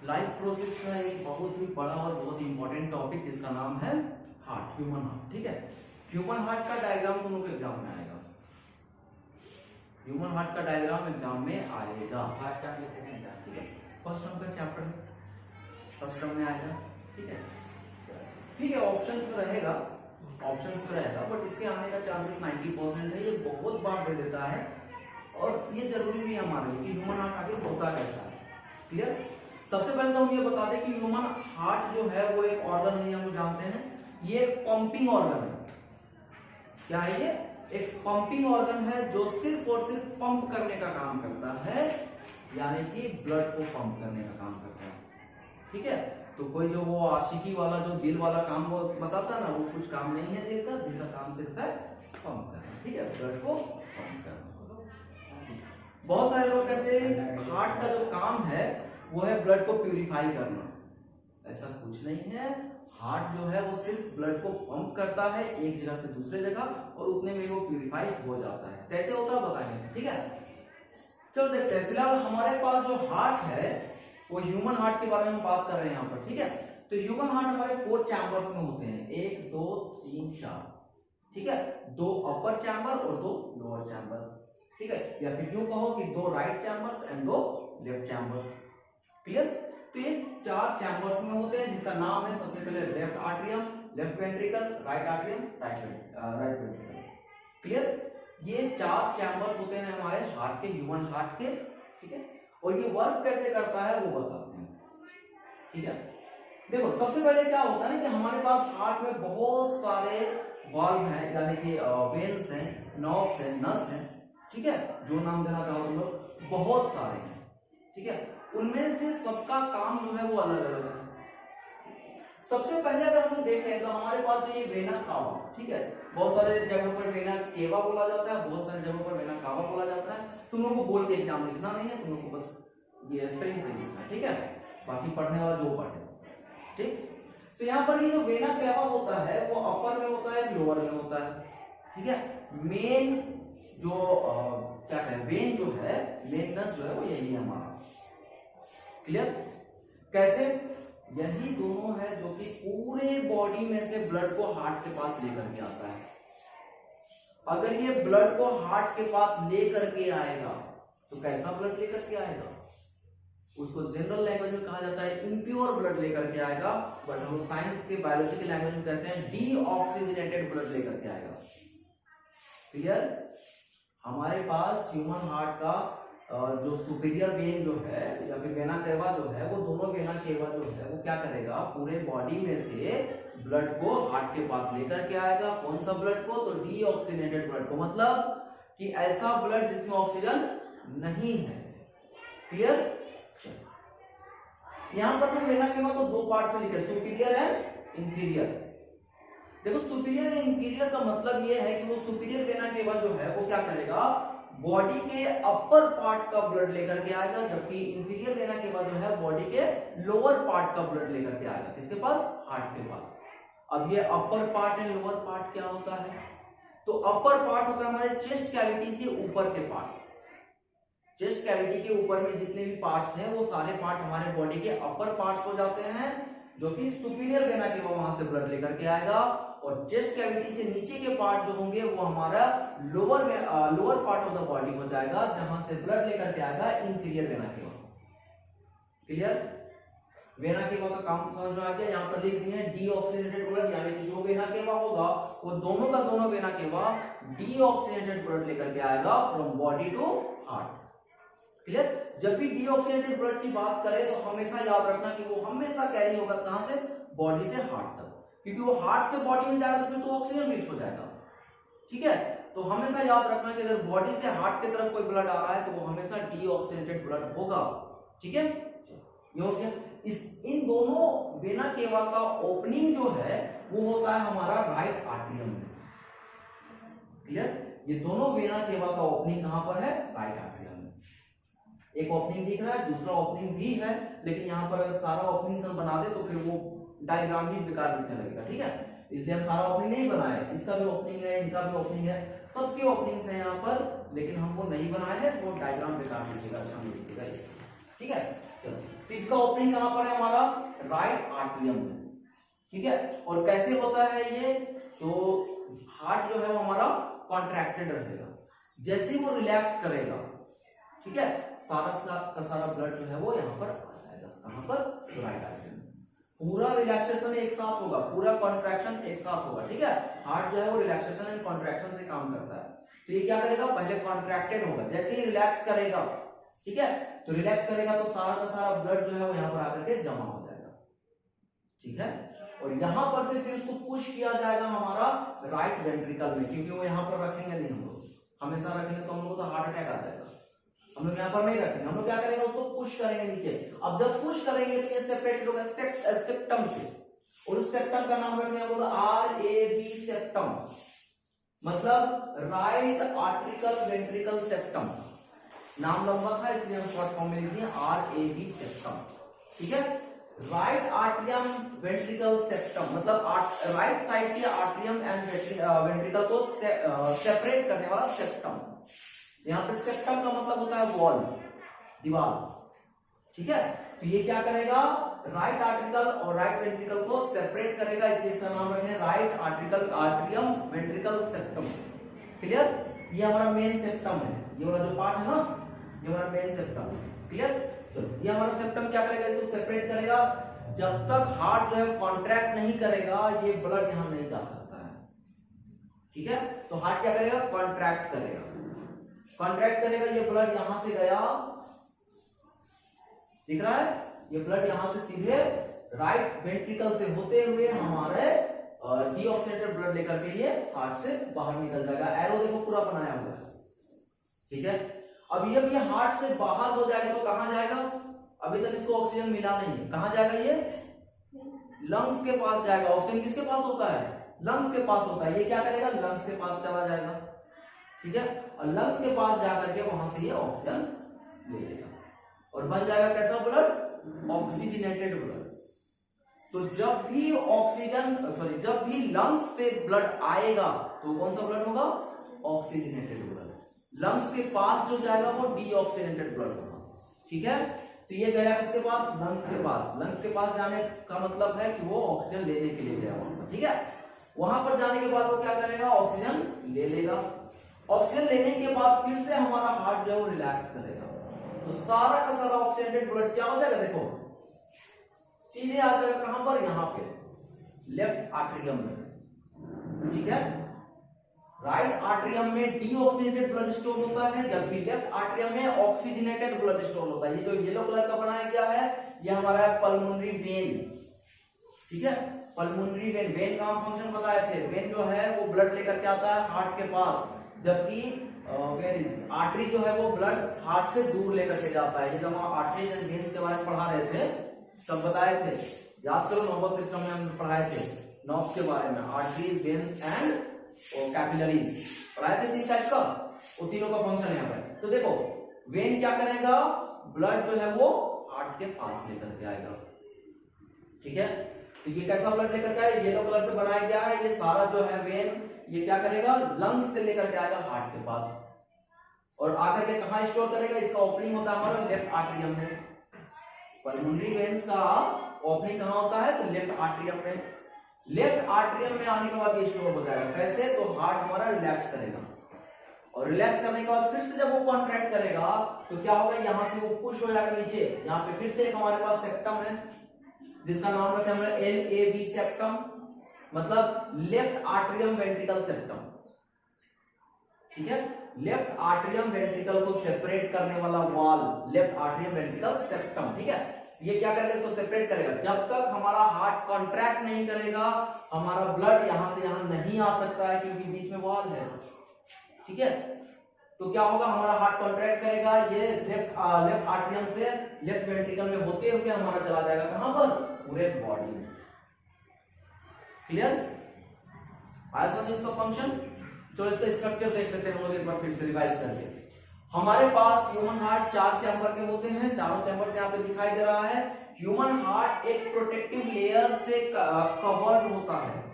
Life process का एक बहुत ही बड़ा और बहुत इंपॉर्टेंट टॉपिक जिसका नाम है हार्ट, ह्यूमन हार्ट। ठीक है, ह्यूमन हार्ट का डायग्राम तुम लोग के एग्जाम में आएगा। ह्यूमन हार्ट का डायग्राम एग्जाम में आएगा, फर्स्ट टर्म में, सेकंड टर्म। ठीक है, फर्स्ट टर्म का चैप्टर फर्स्ट टर्म में आएगा। ठीक है, ठीक है, ऑप्शंस में रहेगा, बट इसके आने का चांसेस 90% है। ये बहुत बार दे देता है और ये जरूरी भी है हमारे लिए कि ह्यूमन हार्ट आगे होता कैसा है। क्लियर? सबसे पहले तो हम ये बता दें कि ह्यूमन हार्ट जो है वो एक ऑर्गन है, हम जानते हैं। ये एक पंपिंग ऑर्गन है। क्या है ये? एक पंपिंग ऑर्गन है जो सिर्फ और सिर्फ पंप करने का काम करता है, यानी कि ब्लड को पंप करने का काम करता है। ठीक है, तो कोई जो वो आशिकी वाला जो दिल वाला काम वो बताता है ना, वो कुछ काम नहीं है दिल का काम सिर्फ है पंप करना। ठीक है, ब्लड को पंप करना। बहुत सारे लोग कहते हैं हार्ट का जो काम है वो है ब्लड को प्यूरिफाई करना। ऐसा कुछ नहीं है। हार्ट जो है वो सिर्फ ब्लड को पंप करता है एक जगह से दूसरे जगह, और उतने में वो प्यूरिफाई हो जाता है। कैसे होता है बताएंगे। ठीक है, चलो देखते हैं। फिलहाल हमारे पास जो हार्ट है वो ह्यूमन हार्ट के बारे में बात कर रहे हैं यहाँ पर। ठीक है, तो ह्यूमन हार्ट हमारे 4 चैम्बर्स में होते हैं, 1 2 3 4। ठीक है, 2 अपर चैम्बर और 2 लोअर चैम्बर। ठीक है, या फिर यूं कहो कि 2 right chambers and 2 left chambers. Clear? तो ये 4 चैम्बर्स में होते हैं, जिसका नाम है सबसे पहले left atrium, left ventricle, right atrium, right ventricle. Clear? ये 4 चैम्बर्स होते हैं हमारे हार्ट के, ह्यूमन हार्ट के। ठीक है, और ये वर्क कैसे करता है वो बताते हैं। ठीक है, देखो सबसे पहले क्या होता है ना कि हमारे पास हार्ट में बहुत सारे वाल्व हैं, यानी कि वेन्स हैं, नर्व्स हैं, नस हैं। ठीक है, जो नाम देना चाहो तुम लोग, बहुत सारे हैं। ठीक है, उनमें से सबका काम जो है वो अलग अलग है। सबसे पहले अगर हम देखें तो हमारे पास जो ये वेना कावा, ठीक है, बहुत सारे जगहों पर वेना केवा बोला जाता है, बहुत सारे जगहों पर वेना कावा बोला जाता है। तुम लोगों को बोल के एग्जाम लिखना नहीं है, तुम लोगों को बस ये स्पेलिंग से लिखना है। ठीक है, बाकी पढ़ने वाला जो पढ़े। ठीक, तो यहाँ पर ये जो वेना केवा होता है वो अपर में होता है, लोअर में होता है। ठीक है, मेन जो क्या कहें, वेन जो है, मेन नस जो है वो यही है हमारा। क्लियर? कैसे? यही दोनों है जो कि पूरे बॉडी में से ब्लड को हार्ट के पास लेकर के आता है। अगर ये ब्लड को हार्ट के पास लेकर के आएगा तो कैसा ब्लड लेकर के आएगा? उसको जनरल लैंग्वेज में कहा जाता है इम्प्योर ब्लड लेकर के आएगा, बट हम साइंस के बायोलॉजी के लैंग्वेज में कहते हैं डीऑक्सीजनेटेड ब्लड लेकर के आएगा। क्लियर? हमारे पास ह्यूमन हार्ट का जो सुपीरियर वेन जो है या फिर वेना केवा जो है, वो दोनों वेना केवा जो है वो क्या करेगा, पूरे बॉडी में से ब्लड को हार्ट के पास लेकर के आएगा। कौन सा ब्लड को? तो डीऑक्सीजनेटेड ब्लड को, मतलब कि ऐसा ब्लड जिसमें ऑक्सीजन नहीं है। क्लियर? यहां पर हम वेना केवा को 2 पार्ट्स में लिखे, सुपीरियर एंड इंफीरियर। देखो सुपीरियर एंड इंफीरियर का मतलब ये है कि वो सुपीरियर वेना केवा जो है वो क्या करेगा, बॉडी के अपर पार्ट का ब्लड लेकर के आएगा, जबकि इंफीरियर वेना केवा जो है बॉडी के लोअर पार्ट का ब्लड लेकर के आएगा। किसके पास? हार्ट के पास। अब ये upper part and lower part क्या होता है? तो अपर पार्ट होता है हमारे चेस्ट कैविटी से ऊपर के पार्ट्स। चेस्ट कैविटी के ऊपर में जितने भी पार्ट्स हैं वो सारे पार्ट हमारे बॉडी के अपर पार्ट्स हो जाते हैं, जो कि सुपीरियर वेना केवा वहां से ब्लड लेकर के आएगा। और चेस्ट कैविटी से नीचे के पार्ट जो होंगे वो हमारा lower part of the body हो जाएगा, जहां से ब्लड लेकर के आएगा inferior vena cava. Clear? Vena cava का काम समझ में आ गया? यहाँ पर लिख दिए डीऑक्सीजनेटेड ब्लड, यानी कि जो वेना केवा होगा वो दोनों का दोनों वेना केवा डीऑक्सीजनेटेड ब्लड लेकर के आएगा from body to heart. Clear? जब भी डीऑक्सीजनेटेड ब्लड की बात करें तो हमेशा याद रखना कि वो हमेशा कैरी होगा कहां से? बॉडी से हार्ट तक, क्योंकि वो हार्ट से बॉडी में जाएगा तो फिर तो ऑक्सीजन रिच हो जाएगा। ठीक है, तो हमेशा याद रखना कि अगर बॉडी से हार्ट की तरफ कोई ब्लड आ रहा है तो वो हमेशा डीऑक्सीजनेटेड ब्लड होगा। ठीक है, ये हो गया। इन दोनों वेना केवा का ओपनिंग जो है वो होता है हमारा राइट आर्ट्रियम में। क्लियर? ये दोनों वेना केवा का ओपनिंग कहां पर है? राइट आर्ट्रियम में। एक ओपनिंग दिख रहा है, दूसरा ओपनिंग भी है, लेकिन यहाँ पर अगर सारा ओपनिंग हम बना दे तो फिर वो डायग्राम ही बेकार दिखने लगेगा। ठीक है, इसलिए हम सारा ओपनिंग नहीं बनाए। इसका भी ओपनिंग है, इनका भी ओपनिंग है, सबके ओपनिंग्स हैं यहाँ पर, लेकिन हम वो नहीं बनाए हैं, वो डायग्राम बेकार दिखेगा, अच्छा नहीं दिखेगा। ठीक है, चलो तो इसका ओपनिंग कहां पर है हमारा? राइट आर्टरियम में, ठीक है। और कैसे होता है ये? तो हार्ट जो है वो हमारा कॉन्ट्रैक्टेड रहेगा, जैसे ही वो रिलैक्स करेगा, ठीक है, सारा का सारा ब्लड जो है वो यहाँ पर आ जाएगा। कहां पर? राइट आर्टरी में। पूरा रिलैक्सेशन एक साथ होगा, पूरा कॉन्ट्रैक्शन एक साथ होगा, ठीक है। हार्ट जो है वो रिलैक्सेशन एंड कॉन्ट्रैक्शन से काम करता है। तो ये क्या करेगा? पहले कॉन्ट्रैक्टेड होगा, जैसे ही रिलैक्स करेगा, ठीक है, तो रिलैक्स करेगा तो सारा का सारा ब्लड जो है वो यहाँ पर आकर के जमा हो जाएगा, ठीक है। और यहां पर से फिर उसको पुश किया जाएगा हमारा राइट वेंट्रिकल में, क्योंकि वो यहाँ पर रखेंगे नहीं हम लोग, हमेशा रखेंगे तो हम लोग को तो हार्ट अटैक आ जाएगा। हम लोग यहाँ पर नहीं रखेंगे, हम लोग क्या करेंगे? उसको पुश करेंगे नीचे। अब जब पुश करेंगे तो ये सेपरेट होगा सेप्टम से, और उस सेप्टम का नाम रखेंगे हम लोग RAV सेप्टम, मतलब राइट आर्ट्रिकल वेंट्रिकल सेप्टम। नाम लंबा था इसलिए हम शॉर्ट फॉर्म में लिख दिए RAV सेप्टम, ठीक है। राइट आर्ट्रियम वेंट्रिकल सेप्टम मतलब राइट साइड के आर्ट्रियम एंड वेंट्रिकल को सेपरेट करने वाला सेप्टम। यहाँ पे सेप्टम का मतलब होता है वॉल, दीवार, ठीक है। तो ये क्या करेगा? राइट आर्ट्रिकल और राइट वेंट्रिकल को सेपरेट करेगा, इसलिए इसका नाम रखें right article atrium ventricle septum. Clear? ये हमारा मेन सेप्टम है, ये वाला जो पार्ट है ना, ये हमारा मेन सेप्टम। क्लियर? तो ये हमारा सेप्टम क्या करेगा? इसको सेपरेट करेगा। जब तक हार्ट जो है कॉन्ट्रैक्ट नहीं करेगा ये ब्लड यहां नहीं जा सकता है, ठीक है। तो हार्ट क्या करेगा? कॉन्ट्रैक्ट करेगा, कॉन्ट्रैक्ट करेगा, ये ब्लड यहां से गया, दिख रहा है? ये ब्लड यहां से सीधे राइट वेंट्रिकल से होते हुए हमारे डीऑक्सीनेटेड ब्लड लेकर के ये हार्ट से बाहर निकल जाएगा। एरो देखो पूरा बनाया हुआ है, ठीक है। अब ये हार्ट से बाहर हो जाएगा तो कहां जाएगा? अभी तक इसको ऑक्सीजन मिला नहीं है, कहां जाएगा? ये लंग्स के पास जाएगा। ऑक्सीजन किसके पास होता है? लंग्स के पास होता है। ये क्या करेगा? लंग्स के पास चला जाएगा, ठीक है। और लंग्स के पास जाकर के वहां से ये ऑक्सीजन ले लेगा और बन जाएगा कैसा ब्लड? Oxygenated blood. तो जब भी जब भी लंग्स से ब्लड आएगा तो कौन सा ब्लड होगा? Oxygenated blood. लंग्स के पास जो जाएगा वो डीऑक्सीजनेटेड ब्लड होगा, ठीक है। तो ये गया किसके पास? लंग्स के पास। लंग्स के पास जाने का मतलब है कि वो ऑक्सीजन लेने के लिए गया वहां पर, ठीक है। वहां पर जाने के बाद वो क्या करेगा? ऑक्सीजन ले लेगा। ऑक्सीजन लेने के बाद फिर से हमारा हार्ट जो है वो रिलैक्स करेगा, तो सारा का सारा ऑक्सीजनेटेड ब्लड क्या हो जाएगा? देखो सीधे आ जाएगा कहां पर? यहां पे लेफ्ट आर्ट्रियम में, ठीक है। राइट आर्ट्रियम में डीऑक्सीजनेटेड ब्लड स्टोर होता है, जबकि लेफ्ट आर्ट्रियम में ऑक्सीजनेटेड ब्लड स्टोर होता है। ये जो येलो कलर का बनाया गया है ये हमारा पल्मोनरी वेन, ठीक है। पल्मोनरी वेन, वेन का हम फंक्शन बताए थे। वेन जो है वो ब्लड लेकर के आता है हार्ट के पास, जबकि आर्टरी जो है वो ब्लड हार्ट से दूर लेकर के जाता है। जब हम आर्टरीज एंड वेन्स के बारे में पढ़ा रहे थे तब बताए थे, याद करो, नर्वस सिस्टम में हम पढ़ाए थे नर्व्स के बारे में, आर्टरीज, वेन्स एंड कैपिलरीज पढ़ाए थे। तीन टाइप का, वो तीनों का फंक्शन यहाँ पे। तो देखो वेन क्या करेगा? ब्लड जो है वो हार्ट के पास लेकर के आएगा, ठीक है। तो ये कैसा ब्लड लेकर के आएगा? येलो कलर से बनाया गया है। ये सारा जो है वेन ये क्या करेगा? लंग्स से लेकर के आएगा हार्ट के पास और आकर के कहां स्टोर करेगा? इसका ओपनिंग होता है हमारा लेफ्ट आर्ट्रियम में। पल्मोनरी वेन्स का ओपनिंग कहां होता है? तो लेफ्ट आर्ट्रियम में। लेफ्ट आर्ट्रियम में आने के बाद ये स्टोर हो जाएगा। कैसे? तो हार्ट हमारा रिलैक्स करेगा और रिलैक्स करने के बाद फिर से जब वो कॉन्ट्रैक्ट करेगा तो क्या होगा? यहां से वो पुश हो जाएगा नीचे। यहाँ पे फिर से एक हमारे पास सेप्टम है जिसका नाम रखते हैं LAV सेप्टम, मतलब लेफ्ट आर्ट्रियम वेंट्रिकल सेप्टम, ठीक है। लेफ्ट आर्ट्रियम वेंट्रिकल को सेपरेट करने वाला wall, left atrium ventricle septum, ठीक है। ये क्या करेगा? इसको सेपरेट करेगा। जब तक हमारा हार्ट कॉन्ट्रैक्ट नहीं करेगा हमारा ब्लड यहां से यहां नहीं आ सकता है, क्योंकि बीच में वॉल है, ठीक है। तो क्या होगा? हमारा हार्ट कॉन्ट्रैक्ट करेगा, ये लेफ्ट आर्ट्रियम से लेफ्ट वेंट्रिकल में होते हुए हमारा चला जाएगा कहां पर? पूरे बॉडी में। क्लियर? आया समझ इसका फंक्शन? चलो इसका स्ट्रक्चर देख लेते हैं हम लोग एक बार फिर से रिवाइज करके। हमारे पास ह्यूमन हार्ट 4 चैम्बर के होते हैं, चारों चैम्बर यहाँ पे दिखाई दे रहा है। ह्यूमन हार्ट एक प्रोटेक्टिव लेयर से कवर्ड होता है।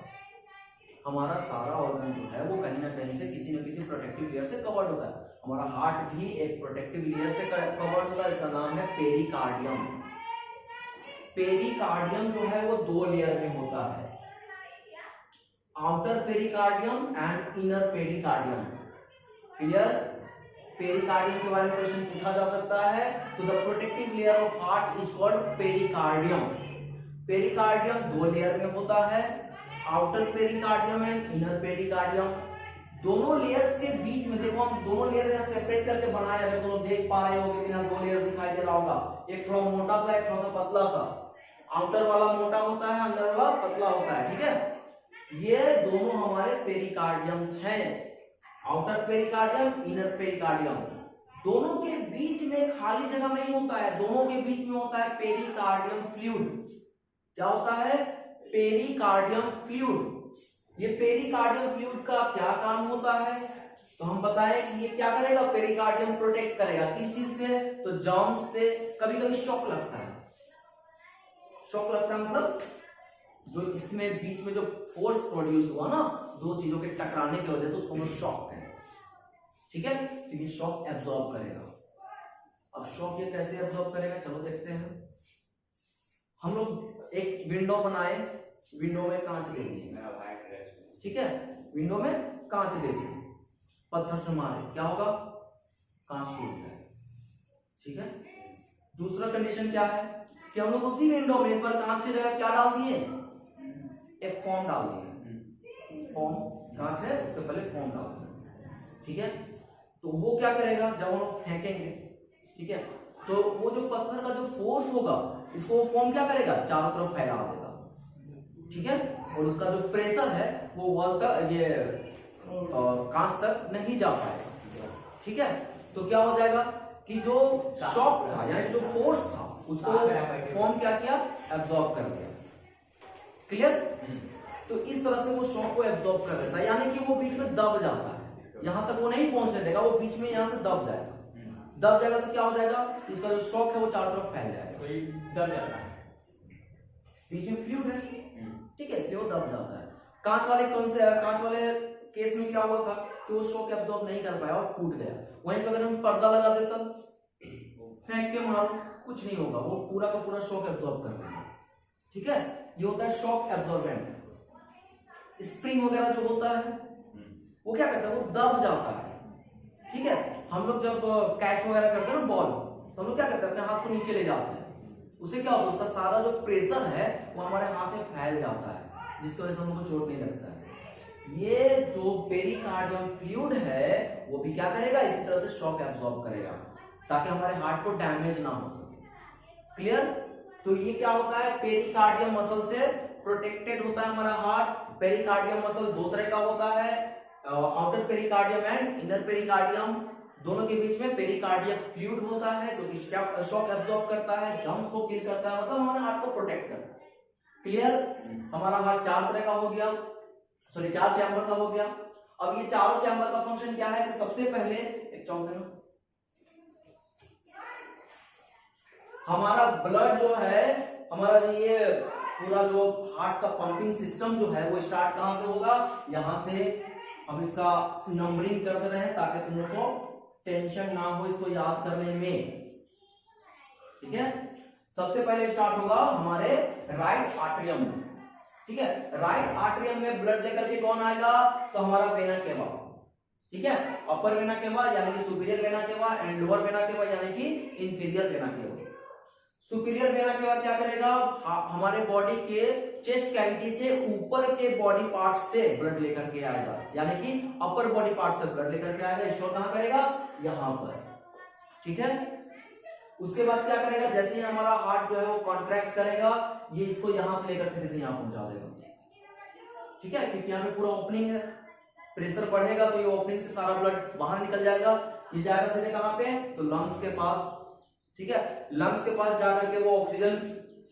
हमारा सारा ऑर्गन जो है वो कहीं ना कहीं से किसी न किसी प्रोटेक्टिव लेयर से कवर्ड होता है। हमारा हार्ट भी एक प्रोटेक्टिव लेयर से कवर्ड होता है, इसका नाम है पेरिकार्डियम। पेरिकार्डियम जो है वो दो लेयर में होता है, outer pericardium and inner pericardium. Clear? Pericardium के बारे में क्वेश्चन पूछा जा सकता है। तो the protective layer of heart is called pericardium. Pericardium दो लेयर में होता है, outer pericardium and inner pericardium. दोनों लेयर्स के बीच में देखो, हम दोनों लेयर यहाँ सेपरेट करके बनाए, अगर दोनों देख पा रहे होगे, यहाँ दो लेयर दिखाई दे रहा होगा, एक थोड़ा मोटा सा, एक थोड़ा सा पतला सा। आउटर वाला मोटा होता है, अंदर वाला पतला होता है, ठीक है। ये दोनों हमारे पेरिकार्डियम्स हैं, आउटर पेरिकार्डियम, इनर पेरिकार्डियम। दोनों के बीच में खाली जगह नहीं होता है, दोनों के बीच में होता है पेरिकार्डियम फ्लूइड। क्या होता है? Pericardium fluid. ये पेरिकार्डियम फ्लूइड का क्या काम होता है? तो हम बताएं कि ये क्या करेगा, पेरिकार्डियम प्रोटेक्ट करेगा। किस चीज से? तो जर्म्स से। कभी कभी शॉक लगता है, शॉक लगता है मतलब जो इसमें बीच में जो फोर्स प्रोड्यूस हुआ ना दो चीजों के टकराने की वजह से, उसको हम शॉक कहें, ठीक है। तो ये शॉक एब्जॉर्ब करेगा। अब शॉक ये कैसे एब्जॉर्ब करेगा, चलो देखते हैं। हम लोग एक विंडो बनाए, विंडो में कांच दे दिए, ठीक है, विंडो में कांच दे दिए, पत्थर से मारे, क्या होगा? कांच टूट जाए, ठीक है। दूसरा कंडीशन क्या है कि हम लोग उसी विंडो में इस बार कांच की जगह क्या डाल दिए, एक फोम डाल दिए। फोम, कांच है उसके पहले फोम डाल दिए, ठीक है। तो वो क्या करेगा, जब हम लोग फेंकेंगे, ठीक है, तो वो जो पत्थर का जो फोर्स होगा, इसको वो फोम क्या करेगा, चारों तरफ फैला देगा, ठीक है। और उसका जो प्रेशर है वो वॉल तक, ये कांच तक नहीं जा पाएगा, ठीक है। तो क्या हो जाएगा कि जो शॉक था यानी जो फोर्स था उसको फोम क्या किया, एब्जॉर्ब कर लिया। क्लियर? तो इस तरह से वो शॉक को एब्जॉर्ब कर लेता है, यानी कि वो बीच में दब जाता है, यहां तक वो नहीं पहुंचने देगा, वो बीच में यहां से दब जाएगा। दब जाएगा तो क्या हो जाएगा, इसका जो शॉक है वो चारों तरफ फैल जाएगा, तो ये दब जाता है, बीच में फ्लूइड है, ठीक है, इसलिए वो दब जाता है। कांच वाले केस में क्या हुआ था कि वो शॉक एब्जॉर्ब नहीं कर पाया और टूट गया। वहीं पर अगर हम पर्दा लगा देता, फेंक के मारो, कुछ नहीं होगा, वो पूरा का पूरा शॉक एब्जॉर्ब कर लेगा, ठीक है। ये होता है शॉक एब्जॉर्बेंट। स्प्रिंग वगैरह जो होता है वो क्या करता है, वो दब जाता है, ठीक है। हम लोग जब कैच वगैरह करते हैं ना बॉल, तो हम लोग क्या करते हैं, अपने हाथ को नीचे ले जाते हैं, उससे क्या होता है, उसका सारा जो प्रेशर है वो हमारे हाथ में फैल जाता है, जिसकी वजह से हमको चोट नहीं लगता है। ये जो पेरिकार्डियम फ्लूइड है वो भी क्या करेगा, इसी तरह से शॉक एब्जॉर्ब करेगा ताकि हमारे हार्ट को डैमेज ना हो सके। क्लियर? तो ये क्या होता है, पेरिकार्डियम मसल से प्रोटेक्टेड होता है हमारा हार्ट। पेरिकार्डियम मसल दो तरह का होता है, outer pericardium and inner pericardium. दोनों के बीच में पेरिकार्डियम फ्लूइड होता है जो कि शॉक एब्जॉर्ब करता है, जर्म्स को किल करता है, मतलब हमारे हार्ट को प्रोटेक्ट करता है। क्लियर? हमारा हार्ट चार तरह का हो गया, सॉरी 4 चैम्बर का हो गया। अब ये चारों चैम्बर का फंक्शन क्या है, तो सबसे पहले एक चौंक हमारा ब्लड जो है, हमारा ये पूरा जो हार्ट का पंपिंग सिस्टम जो है वो स्टार्ट कहां से होगा, यहां से। हम इसका नंबरिंग कर दे रहे हैं ताकि तुम लोग को टेंशन ना हो इसको याद करने में, ठीक है। सबसे पहले स्टार्ट होगा हमारे राइट आर्टरियम में, ठीक है। राइट आर्टरियम में ब्लड लेकर के कौन आएगा, तो हमारा वेना केवा, ठीक है। अपर वेना केवा यानी कि superior vena cava and lower vena cava यानी कि inferior vena cava. Superior vena cava क्या करेगा, हमारे बॉडी के चेस्ट कैविटी से ऊपर के बॉडी पार्ट से ब्लड लेकर के आएगा, यानी कि अपर बॉडी पार्ट से ब्लड लेकर के आएगा। स्टोर कहां करेगा, यहां पर, ठीक है। उसके बाद क्या करेगा, जैसे ही हमारा हार्ट जो है वो कॉन्ट्रैक्ट करेगा, ये इसको यहां से लेकर के सीधे यहां पहुंचा देगा, ठीक है, क्योंकि यहाँ पे पूरा ओपनिंग है। प्रेशर बढ़ेगा तो ये ओपनिंग से सारा ब्लड बाहर निकल जाएगा, ये जाएगा सीधे कहां पे, तो लंग्स के पास, ठीक है। लंग्स के पास जाकर के वो ऑक्सीजन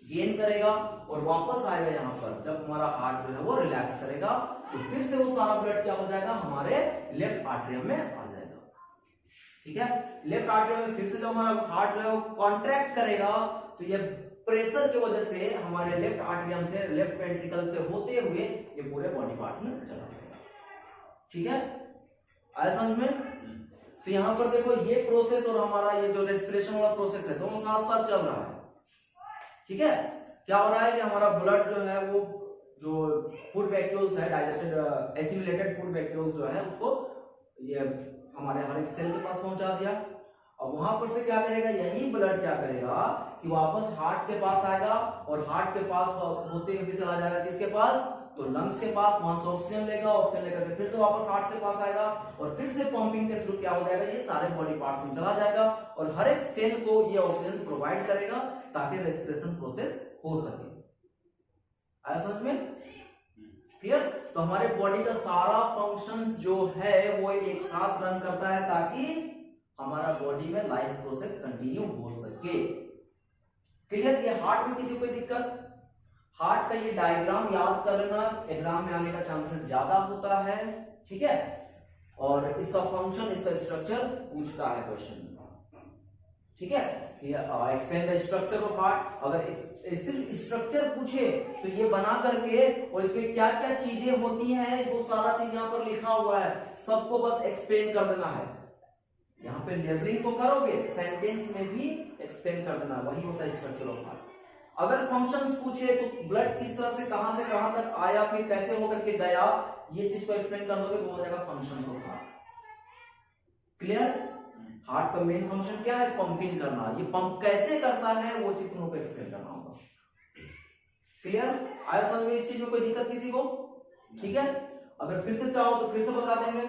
गेन करेगा और वापस आएगा यहाँ पर। जब हमारा हार्ट जो है वो रिलैक्स करेगा तो फिर से वो सारा ब्लड क्या हो जाएगा, हमारे लेफ्ट आर्टरियम में आ जाएगा, ठीक है। लेफ्ट आर्टरियम में फिर से जब हमारा हार्ट जो है वो कॉन्ट्रैक्ट करेगा तो ये प्रेशर की वजह से हमारे लेफ्ट आर्टरियम से, लेफ्ट वेंट्रिकल से होते हुए ये पूरे बॉडी पार्ट में चला जाएगा, ठीक है। आया समझ में? तो यहां पर देखो ये प्रोसेस और हमारा ये जो रेस्पिरेशन वाला प्रोसेस है दोनों साथ साथ चल रहा है, ठीक है। क्या हो रहा है कि हमारा ब्लड जो है वो जो फूड वैक्यूल्स है, डाइजेस्टेड एसिमिलेटेड फूड वैक्यूल्स जो है उसको ये हमारे हर एक सेल के पास पहुंचा दिया। अब वहां पर से क्या करेगा, यही ब्लड क्या करेगा कि वापस हार्ट के पास आएगा और हार्ट के पास होते हुए चला जाएगा किसके पास, तो लंग्स के पास, वहां से ऑक्सीजन लेगा, ऑक्सीजन लेकर के फिर से वापस हार्ट के पास आएगा और फिर से पंपिंग के थ्रू क्या हो जाएगा, ये सारे बॉडी पार्ट्स में चला जाएगा और हर एक सेल को ये ऑक्सीजन प्रोवाइड करेगा ताकि रेस्पिरेशन प्रोसेस हो सके। आया समझ में? क्लियर? तो हमारे बॉडी का सारा फंक्शंस जो है वो एक साथ रन करता है ताकि हमारा बॉडी में लाइफ प्रोसेस कंटिन्यू हो सके। क्लियर? ये हार्ट में किसी कोई दिक्कत? हार्ट का ये डायग्राम याद कर लेना, एग्जाम में आने का चांसेस ज्यादा होता है, ठीक है? और इसका फंक्शन, इसका स्ट्रक्चर पूछता है क्वेश्चन, ठीक है? Explain the structure of heart. अगर सिर्फ स्ट्रक्चर पूछे तो ये बना करके और इसमें क्या क्या चीजें होती हैं वो सारा चीज यहाँ पर लिखा हुआ है, सबको बस एक्सप्लेन कर देना है। यहाँ पे लेबलिंग तो करोगे, सेंटेंस में भी एक्सप्लेन कर देना, वही होता है स्ट्रक्चर ऑफ हार्ट। अगर फंक्शंस पूछे तो ब्लड किस तरह से कहां से कहां तक आया, फिर कैसे होकर के गया, ये चीज को एक्सप्लेन कर दोगे तो हो जाएगा functions of heart. Clear? Heart का मेन फंक्शन क्या है, पंपिंग करना। ये पंप कैसे करता है वो चीज तुम लोग को एक्सप्लेन करना होगा। क्लियर? आया समझ में? इस चीज में कोई दिक्कत किसी को? ठीक है? अगर फिर से चाहो तो फिर से बता देंगे।